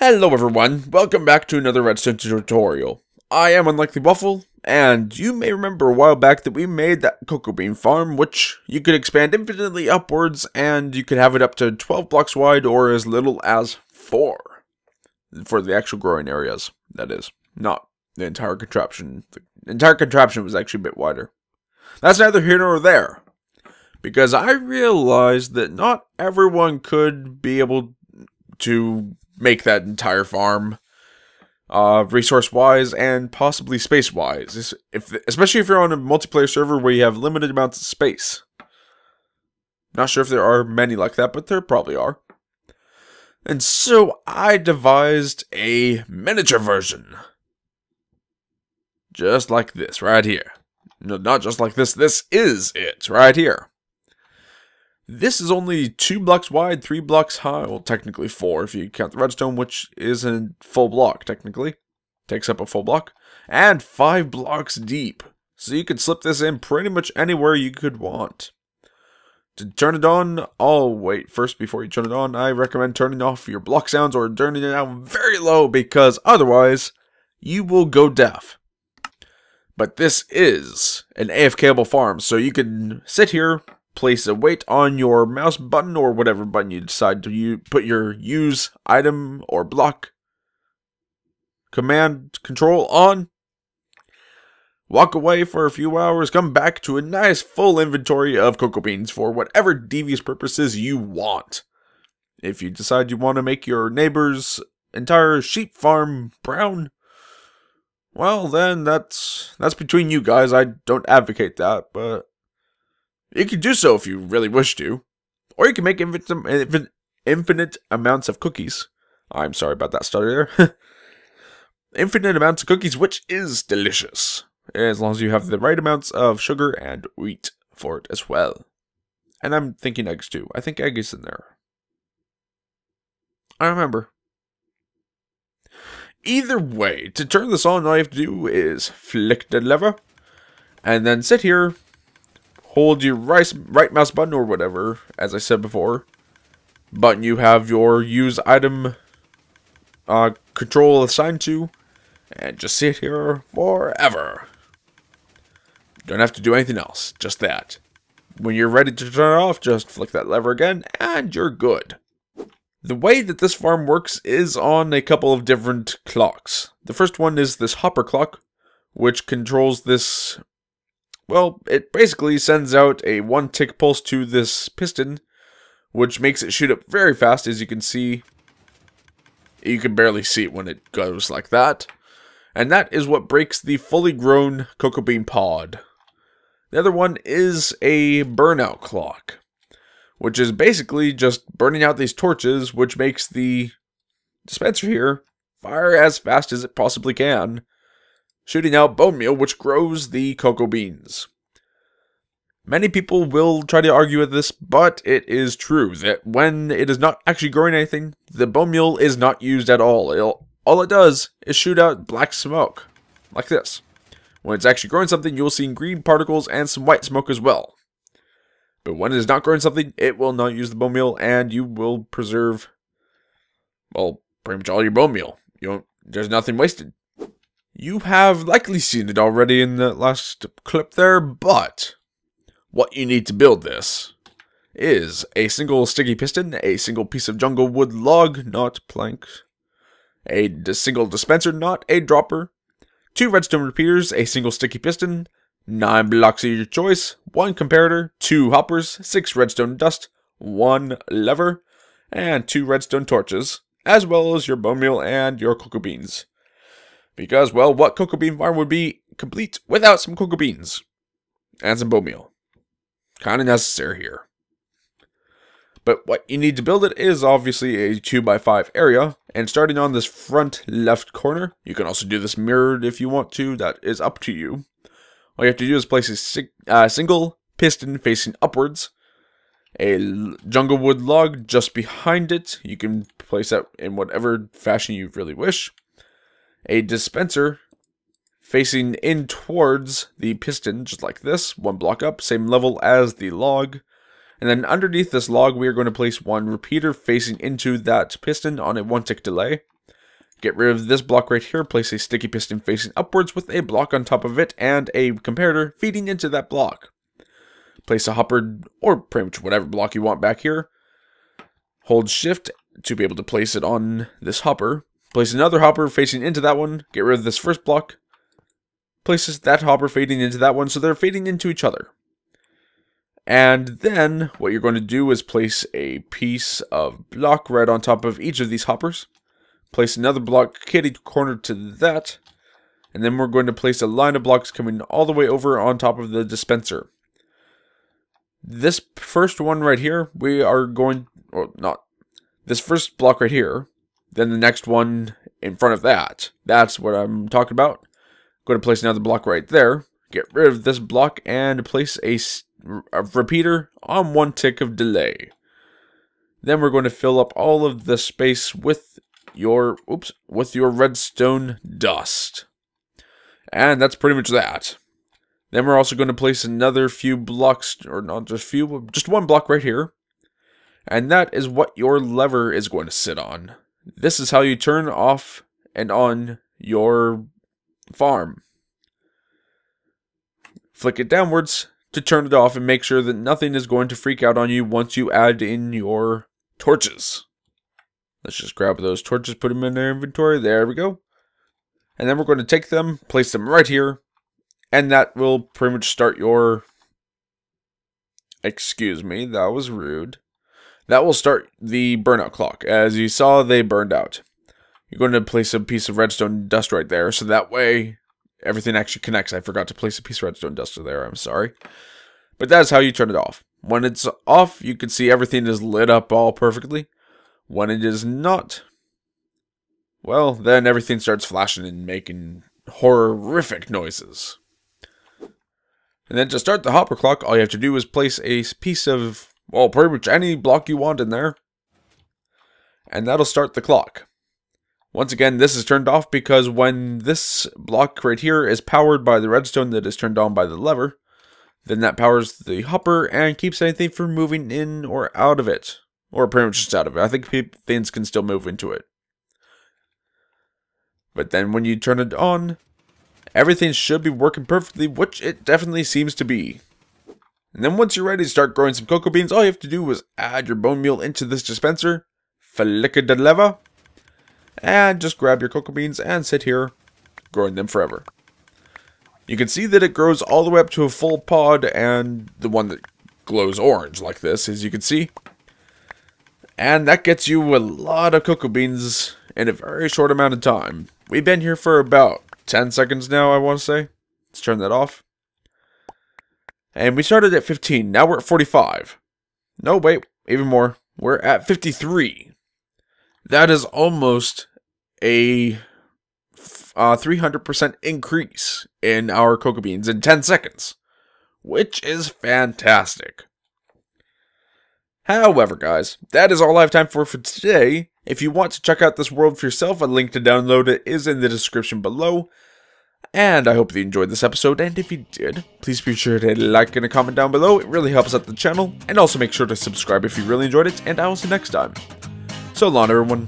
Hello everyone, welcome back to another Redstone tutorial. I am Unlikely Waffle, and you may remember a while back that we made that cocoa bean farm, which you could expand infinitely upwards, and you could have it up to 12 blocks wide or as little as 4. For the actual growing areas, that is. Not the entire contraption. The entire contraption was actually a bit wider. That's neither here nor there, because I realized that not everyone could be able to make that entire farm resource-wise and possibly space-wise, especially if you're on a multiplayer server where you have limited amounts of space. Not sure if there are many like that, but there probably are. And so I devised a miniature version. Just like this, right here. No, not just like this, this is it, right here. This is only 2 blocks wide, 3 blocks high. Well, technically 4 if you count the redstone, which is a full block, technically. Takes up a full block. And 5 blocks deep. So you could slip this in pretty much anywhere you could want. To turn it on, wait, first before you turn it on, I recommend turning off your block sounds or turning it down very low, because otherwise, you will go deaf. But this is an AFKable farm, so you can sit here, place a weight on your mouse button or whatever button you decide to put your use item or block command control on. Walk away for a few hours, come back to a nice full inventory of cocoa beans for whatever devious purposes you want. If you decide you want to make your neighbor's entire sheep farm brown, well then that's between you guys. I don't advocate that, but you can do so if you really wish to. Or you can make infinite amounts of cookies. I'm sorry about that stutter there. Infinite amounts of cookies, which is delicious. As long as you have the right amounts of sugar and wheat for it as well. And I'm thinking eggs too. I think egg is in there. I remember. Either way, to turn this on, all you have to do is flick the lever. And then sit here. Hold your right mouse button or whatever, as I said before, button you have your use item control assigned to, and just sit here forever. Don't have to do anything else, just that. When you're ready to turn it off, just flick that lever again, and you're good. The way that this farm works is on a couple of different clocks. The first one is this hopper clock, which controls this. Well, it basically sends out a 1-tick pulse to this piston, which makes it shoot up very fast. As you can see, you can barely see it when it goes like that. And that is what breaks the fully grown cocoa bean pod. The other one is a burnout clock, which is basically just burning out these torches, which makes the dispenser here fire as fast as it possibly can, shooting out bone meal, which grows the cocoa beans. Many people will try to argue with this, but it is true that when it is not actually growing anything, the bone meal is not used at all. All it does is shoot out black smoke, like this. When it's actually growing something, you'll see green particles and some white smoke as well. But when it is not growing something, it will not use the bone meal, and you will preserve, well, pretty much all your bone meal. There's nothing wasted. You have likely seen it already in the last clip there, but what you need to build this is a single sticky piston, a single piece of jungle wood log, not plank, a single dispenser, not a dropper, 2 redstone repeaters, a single sticky piston, 9 blocks of your choice, 1 comparator, 2 hoppers, 6 redstone dust, 1 lever, and 2 redstone torches, as well as your bone meal and your cocoa beans. Because, well, what cocoa bean farm would be complete without some cocoa beans? And some bone meal. Kind of necessary here. But what you need to build it is obviously a 2x5 area. And starting on this front left corner, you can also do this mirrored if you want to. That is up to you. All you have to do is place a single piston facing upwards. A jungle wood log just behind it. You can place that in whatever fashion you really wish. A dispenser facing in towards the piston, just like this, 1 block up, same level as the log. And then underneath this log, we are going to place 1 repeater facing into that piston on a 1-tick delay. get rid of this block right here, place a sticky piston facing upwards with a block on top of it and a comparator feeding into that block. Place a hopper, or pretty much whatever block you want back here. Hold shift to be able to place it on this hopper. Place another hopper facing into that one, get rid of this first block. Places that hopper feeding into that one, so they're feeding into each other. And then what you're going to do is place a piece of block right on top of each of these hoppers. Place another block kitty corner to that. And then we're going to place a line of blocks coming all the way over on top of the dispenser. This first one right here, we are going, or not, this first block right here, then the next one in front of that. That's what I'm talking about. Going to place another block right there. Get rid of this block and place a repeater on 1 tick of delay. Then we're going to fill up all of the space with your redstone dust. And that's pretty much that. Then we're also going to place another few blocks, or not just few, just 1 block right here. And that is what your lever is going to sit on. This is how you turn off and on your farm. Flick it downwards to turn it off and make sure that nothing is going to freak out on you once you add in your torches. Let's just grab those torches, put them in their inventory. There we go. And then we're going to take them, place them right here. And that will pretty much start your... Excuse me, that was rude. That will start the burnout clock. As you saw, they burned out. You're going to place a piece of redstone dust right there, so that way everything actually connects. I forgot to place a piece of redstone dust there, I'm sorry. But that's how you turn it off. When it's off, you can see everything is lit up all perfectly. When it is not, well, then everything starts flashing and making horrific noises. And then to start the hopper clock, all you have to do is place a piece of, well, pretty much any block you want in there. And that'll start the clock. Once again, this is turned off because when this block right here is powered by the redstone that is turned on by the lever, then that powers the hopper and keeps anything from moving in or out of it. Or pretty much just out of it. I think things can still move into it. But then when you turn it on, everything should be working perfectly, which it definitely seems to be. And then once you're ready to start growing some cocoa beans, all you have to do is add your bone meal into this dispenser, flick the lever, and just grab your cocoa beans and sit here, growing them forever. You can see that it grows all the way up to a full pod, and the one that glows orange like this, as you can see. And that gets you a lot of cocoa beans in a very short amount of time. We've been here for about 10 seconds now, I want to say. Let's turn that off. And we started at 15. Now we're at 45. No, wait. Even more. We're at 53. That is almost a 300% increase in our cocoa beans in 10 seconds. Which is fantastic. However, guys, that is all I have time for today. If you want to check out this world for yourself, a link to download it is in the description below. And I hope that you enjoyed this episode, and if you did, please be sure to hit a like and a comment down below. It really helps out the channel, and also make sure to subscribe if you really enjoyed it, and I will see you next time. So long, everyone.